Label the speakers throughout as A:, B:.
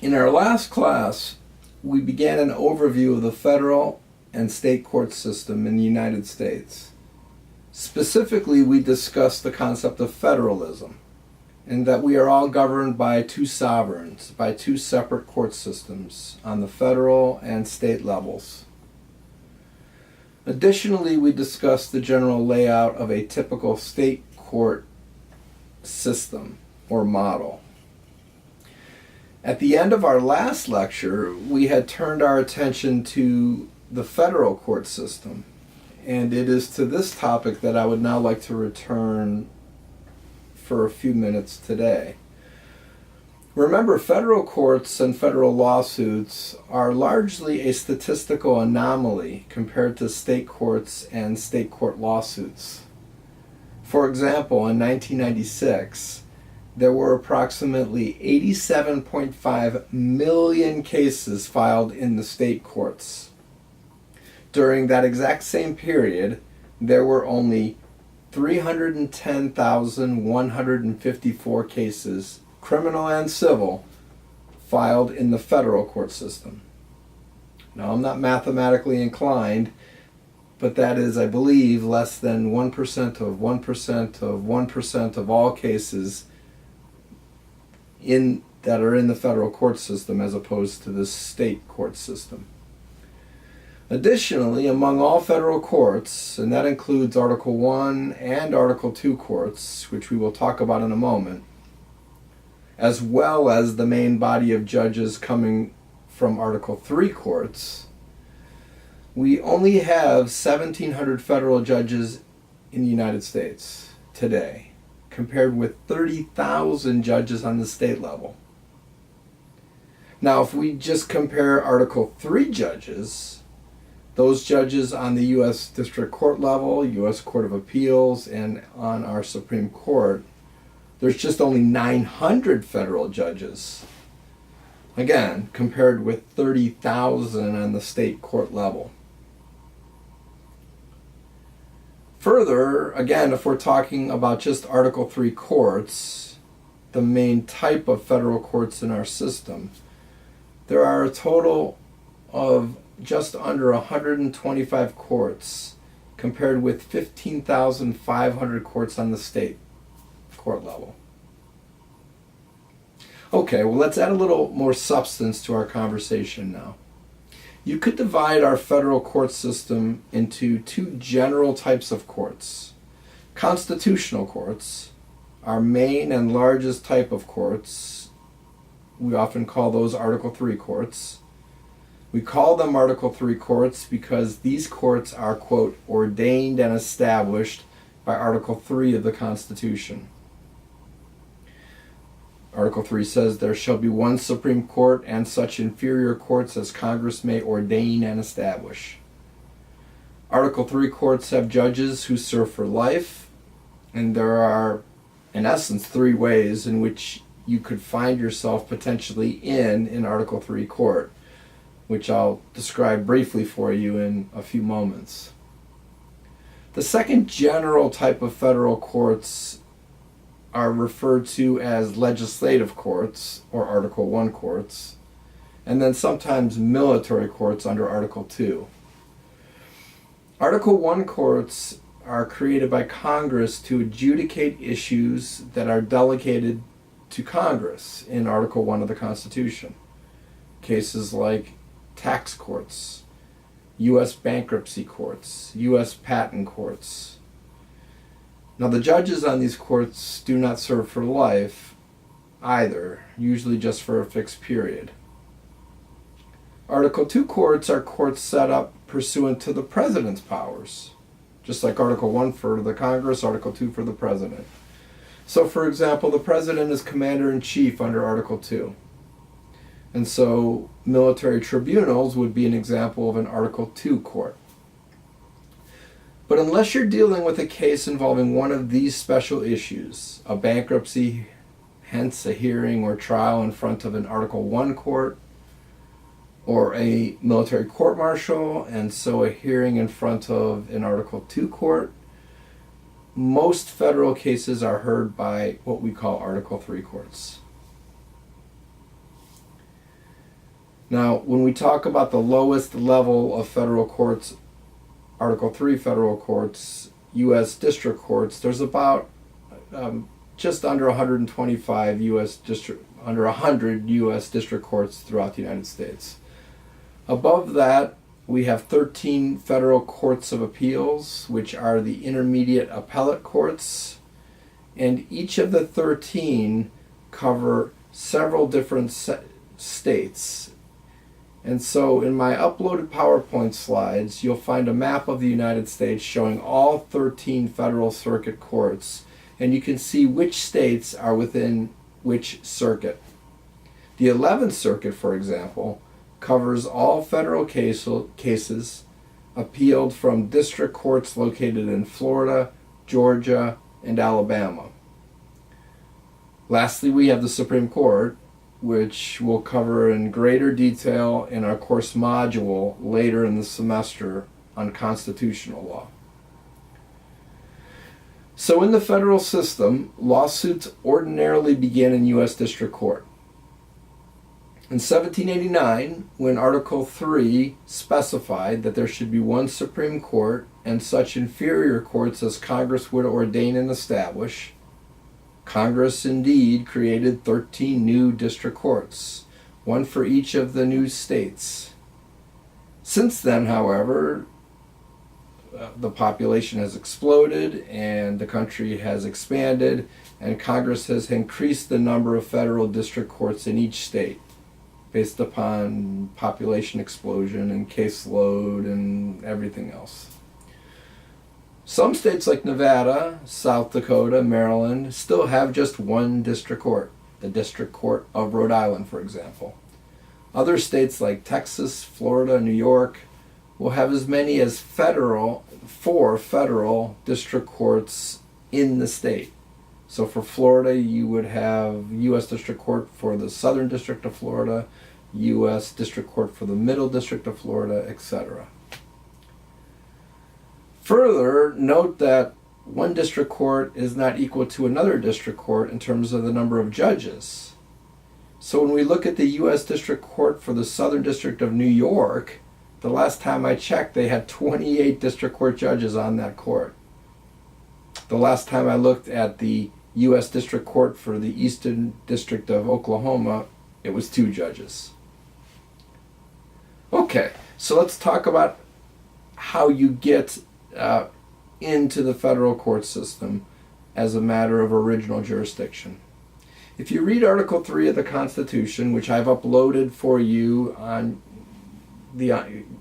A: In our last class, we began an overview of the federal and state court system in the United States. Specifically, we discussed the concept of federalism, and that we are all governed by two sovereigns, by two separate court systems on the federal and state levels. Additionally, we discussed the general layout of a typical state court system or model. At the end of our last lecture, we had turned our attention to the federal court system, and it is to this topic that I would now like to return for a few minutes today. Remember, federal courts and federal lawsuits are largely a statistical anomaly compared to state courts and state court lawsuits. For example, in 1996, there were approximately 87.5 million cases filed in the state courts. During that exact same period, there were only 310,154 cases, criminal and civil, filed in the federal court system. Now, I'm not mathematically inclined, but that is, I believe, less than 1% of 1% of 1% of all cases that are in the federal court system as opposed to the state court system. Additionally, among all federal courts, and that includes Article 1 and Article 2 courts, which we will talk about in a moment, as well as the main body of judges coming from Article 3 courts, we only have 1,700 federal judges in the United States today, compared with 30,000 judges on the state level. Now, if we just compare Article 3 judges, those judges on the U.S. District Court level, U.S. Court of Appeals, and on our Supreme Court, there's just only 900 federal judges. Again, compared with 30,000 on the state court level. Further, again, if we're talking about just Article 3 courts, the main type of federal courts in our system, there are a total of just under 125 courts, compared with 15,500 courts on the state court level. Okay, well, let's add a little more substance to our conversation now. You could divide our federal court system into two general types of courts. Constitutional courts, our main and largest type of courts, we often call those Article 3 courts. We call them Article 3 courts because these courts are, quote, ordained and established by Article 3 of the Constitution. Article 3 says, "There shall be one Supreme Court and such inferior courts as Congress may ordain and establish." Article 3 courts have judges who serve for life, and there are, in essence, three ways in which you could find yourself potentially in Article 3 court, which I'll describe briefly for you in a few moments. The second general type of federal courts are referred to as legislative courts, or Article 1 courts, and then sometimes military courts under Article 2. Article 1 courts are created by Congress to adjudicate issues that are delegated to Congress in Article 1 of the Constitution. Cases like tax courts, U.S. bankruptcy courts, U.S. patent courts. Now, the judges on these courts do not serve for life either, usually just for a fixed period. Article 2 courts are courts set up pursuant to the president's powers, just like Article 1 for the Congress, Article 2 for the president. So, for example, the president is commander-in-chief under Article 2. And so military tribunals would be an example of an Article 2 court. But unless you're dealing with a case involving one of these special issues, a bankruptcy, hence a hearing or trial in front of an Article 1 court, or a military court-martial, and so a hearing in front of an Article 2 court, most federal cases are heard by what we call Article 3 courts. Now, when we talk about the lowest level of federal courts, Article 3 federal courts, U.S. district courts, there's about just under 125 under 100 U.S. district courts throughout the United States. Above that, we have 13 federal courts of appeals, which are the intermediate appellate courts, and each of the 13 cover several different states. And so in my uploaded PowerPoint slides, you'll find a map of the United States showing all 13 federal circuit courts, and you can see which states are within which circuit. The 11th Circuit, for example, covers all federal cases appealed from district courts located in Florida, Georgia, and Alabama. Lastly, we have the Supreme Court, which we'll cover in greater detail in our course module later in the semester on constitutional law. So in the federal system, lawsuits ordinarily begin in U.S. District Court. In 1789, when Article 3 specified that there should be one Supreme Court and such inferior courts as Congress would ordain and establish, Congress indeed created 13 new district courts, one for each of the new states. Since then, however, the population has exploded and the country has expanded, and Congress has increased the number of federal district courts in each state based upon population explosion and caseload and everything else. Some states like Nevada, South Dakota, Maryland still have just one district court, the District Court of Rhode Island, for example. Other states like Texas, Florida, New York will have as many as 4 federal district courts in the state. So for Florida, you would have U.S. District Court for the Southern District of Florida, U.S. District Court for the Middle District of Florida, etc. Further, note that one district court is not equal to another district court in terms of the number of judges. So when we look at the U.S. District Court for the Southern District of New York, the last time I checked, they had 28 district court judges on that court. The last time I looked at the U.S. District Court for the Eastern District of Oklahoma, it was 2 judges. Okay, so let's talk about how you get into the federal court system as a matter of original jurisdiction. If you read Article 3 of the Constitution, which I've uploaded for you on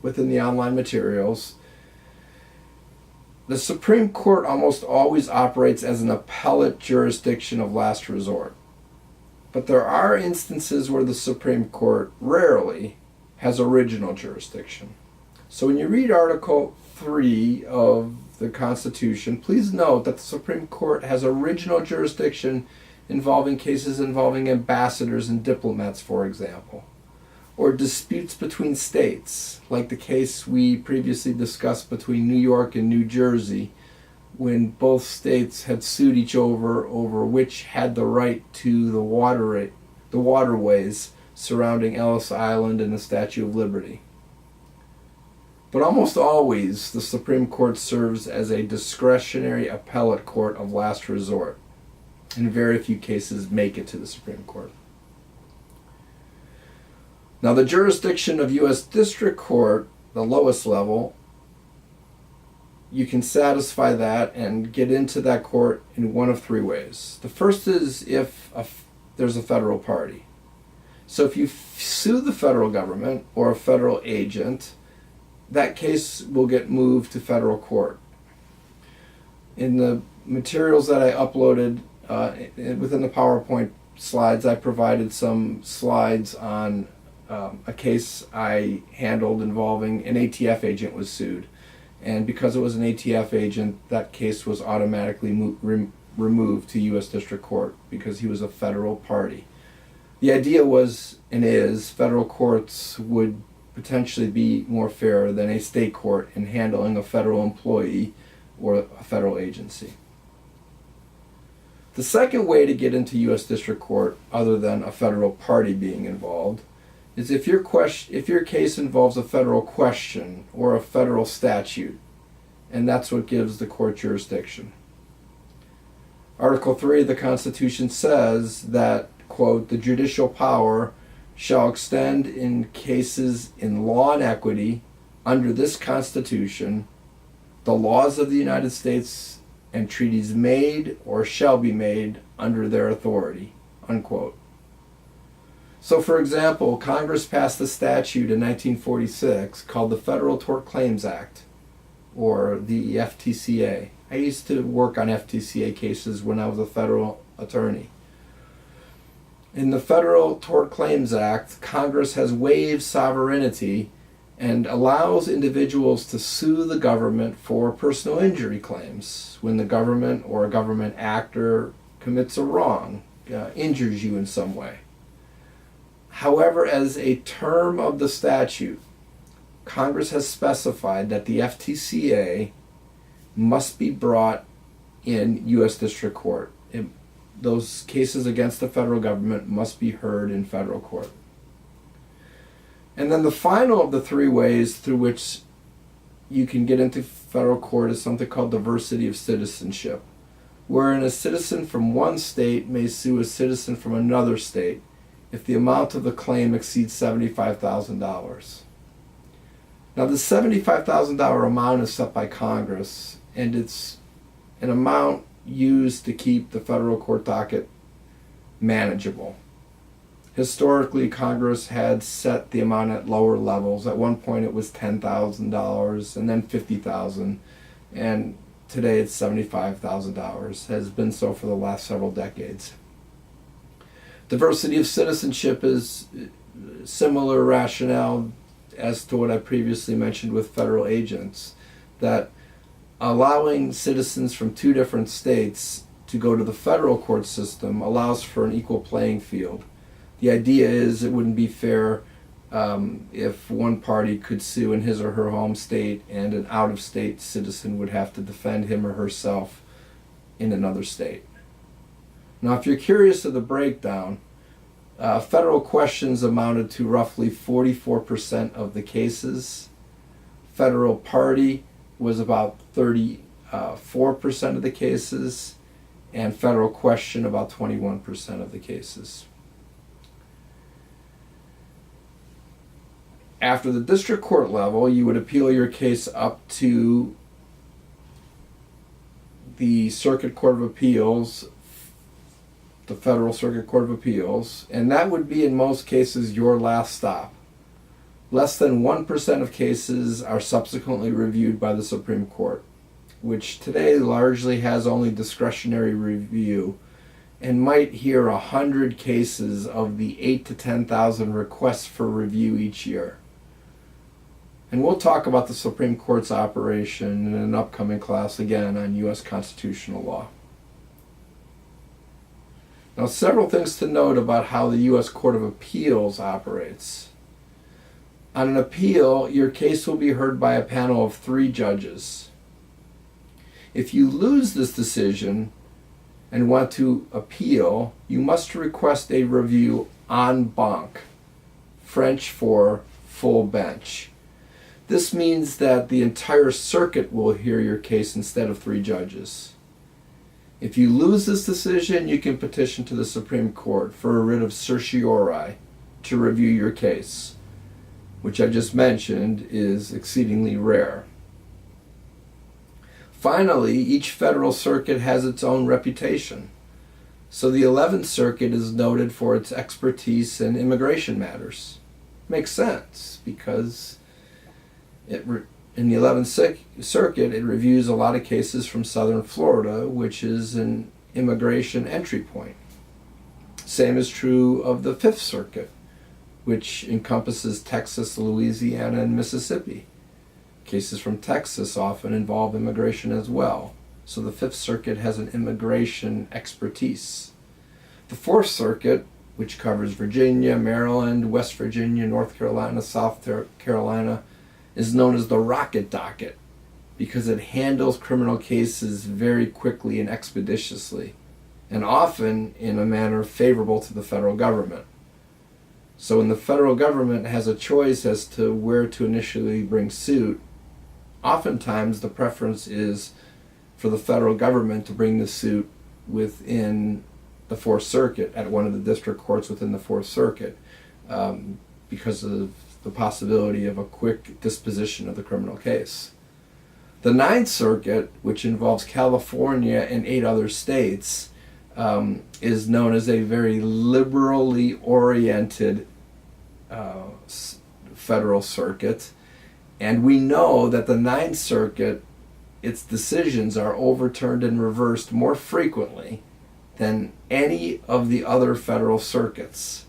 A: within the online materials, the Supreme Court almost always operates as an appellate jurisdiction of last resort. But there are instances where the Supreme Court rarely has original jurisdiction. So when you read Article 3 of the Constitution, please note that the Supreme Court has original jurisdiction involving cases involving ambassadors and diplomats, for example, or disputes between states, like the case we previously discussed between New York and New Jersey, when both states had sued each other over which had the right to the waterways surrounding Ellis Island and the Statue of Liberty. But almost always, the Supreme Court serves as a discretionary appellate court of last resort, and very few cases make it to the Supreme Court. Now, the jurisdiction of U.S. District Court, the lowest level, you can satisfy that and get into that court in one of 3 ways. The first is if there's a federal party. So if you sue the federal government or a federal agent, that case will get moved to federal court. In the materials that I uploaded within the PowerPoint slides, I provided some slides on a case I handled involving an ATF agent was sued. And because it was an ATF agent, that case was automatically removed to U.S. District Court because he was a federal party. The idea was, and is, federal courts would potentially be more fair than a state court in handling a federal employee or a federal agency. The second way to get into U.S. District Court, other than a federal party being involved, is if your case involves a federal question or a federal statute, and that's what gives the court jurisdiction. Article 3 of the Constitution says that, quote, the judicial power shall extend in cases in law and equity under this Constitution, the laws of the United States, and treaties made or shall be made under their authority, unquote. So, for example, Congress passed a statute in 1946 called the Federal Tort Claims Act, or the FTCA. I used to work on FTCA cases when I was a federal attorney. In the Federal Tort Claims Act, Congress has waived sovereignty and allows individuals to sue the government for personal injury claims when the government or a government actor commits a wrong, injures you in some way. However, as a term of the statute, Congress has specified that the FTCA must be brought in U.S. District Court. Those cases against the federal government must be heard in federal court. And then the final of the three ways through which you can get into federal court is something called diversity of citizenship, wherein a citizen from one state may sue a citizen from another state if the amount of the claim exceeds $75,000. Now, the $75,000 amount is set by Congress, and it's an amount used to keep the federal court docket manageable. Historically, Congress had set the amount at lower levels. At one point it was $10,000 and then $50,000, and today it's $75,000, has been so for the last several decades. Diversity of citizenship is similar rationale as to what I previously mentioned with federal agents, that allowing citizens from two different states to go to the federal court system allows for an equal playing field. The idea is it wouldn't be fair if one party could sue in his or her home state and an out-of-state citizen would have to defend him or herself in another state. Now, if you're curious of the breakdown, federal questions amounted to roughly 44% of the cases. Federal party was about 34% of the cases, and federal question about 21% of the cases. After the district court level, you would appeal your case up to the Circuit Court of Appeals, the Federal Circuit Court of Appeals, and that would be in most cases your last stop. Less than 1% of cases are subsequently reviewed by the Supreme Court, which today largely has only discretionary review and might hear 100 cases of the 8,000 to 10,000 requests for review each year. And we'll talk about the Supreme Court's operation in an upcoming class again on U.S. constitutional law. Now, several things to note about how the U.S. Court of Appeals operates. On an appeal, your case will be heard by a panel of 3 judges. If you lose this decision and want to appeal, you must request a review en banc, French for full bench. This means that the entire circuit will hear your case instead of 3 judges. If you lose this decision, you can petition to the Supreme Court for a writ of certiorari to review your case, which I just mentioned is exceedingly rare. Finally, each federal circuit has its own reputation. So the 11th Circuit is noted for its expertise in immigration matters. Makes sense, because in the 11th Circuit, it reviews a lot of cases from southern Florida, which is an immigration entry point. Same is true of the 5th Circuit, which encompasses Texas, Louisiana, and Mississippi. Cases from Texas often involve immigration as well, so the 5th Circuit has an immigration expertise. The 4th Circuit, which covers Virginia, Maryland, West Virginia, North Carolina, South Carolina, is known as the Rocket Docket because it handles criminal cases very quickly and expeditiously, and often in a manner favorable to the federal government. So when the federal government has a choice as to where to initially bring suit, oftentimes the preference is for the federal government to bring the suit within the Fourth Circuit, at one of the district courts within the Fourth Circuit, because of the possibility of a quick disposition of the criminal case. The Ninth Circuit, which involves California and 8 other states, is known as a very liberally oriented federal circuit. And we know that the Ninth Circuit, its decisions are overturned and reversed more frequently than any of the other federal circuits,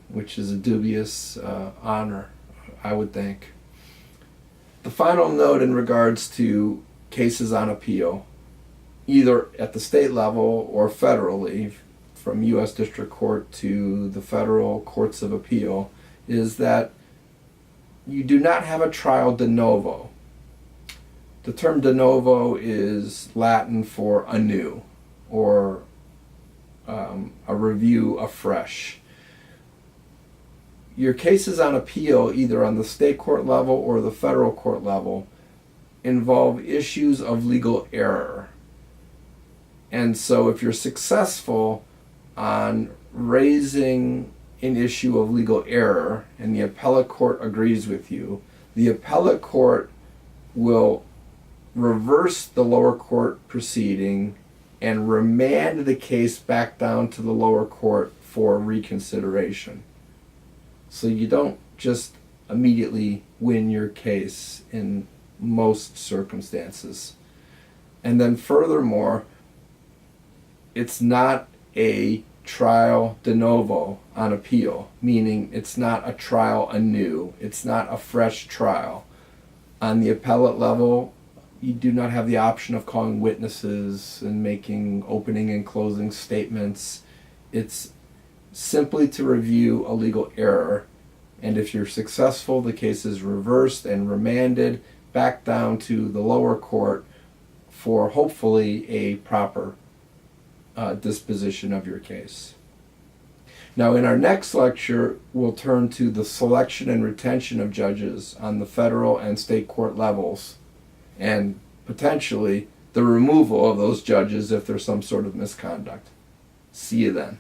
A: which is a dubious honor, I would think. The final note in regards to cases on appeal, either at the state level or federally, from U.S. District Court to the federal courts of appeal, is that you do not have a trial de novo. The term de novo is Latin for anew, or a review afresh. Your cases on appeal, either on the state court level or the federal court level, involve issues of legal error. And so if you're successful on raising an issue of legal error and the appellate court agrees with you, the appellate court will reverse the lower court proceeding and remand the case back down to the lower court for reconsideration. So you don't just immediately win your case in most circumstances. And then furthermore, it's not a trial de novo on appeal, meaning it's not a trial anew. It's not a fresh trial. On the appellate level, you do not have the option of calling witnesses and making opening and closing statements. It's simply to review a legal error, and if you're successful, the case is reversed and remanded back down to the lower court for hopefully a proper disposition of your case. Now, in our next lecture, we'll turn to the selection and retention of judges on the federal and state court levels, and potentially the removal of those judges if there's some sort of misconduct. See you then.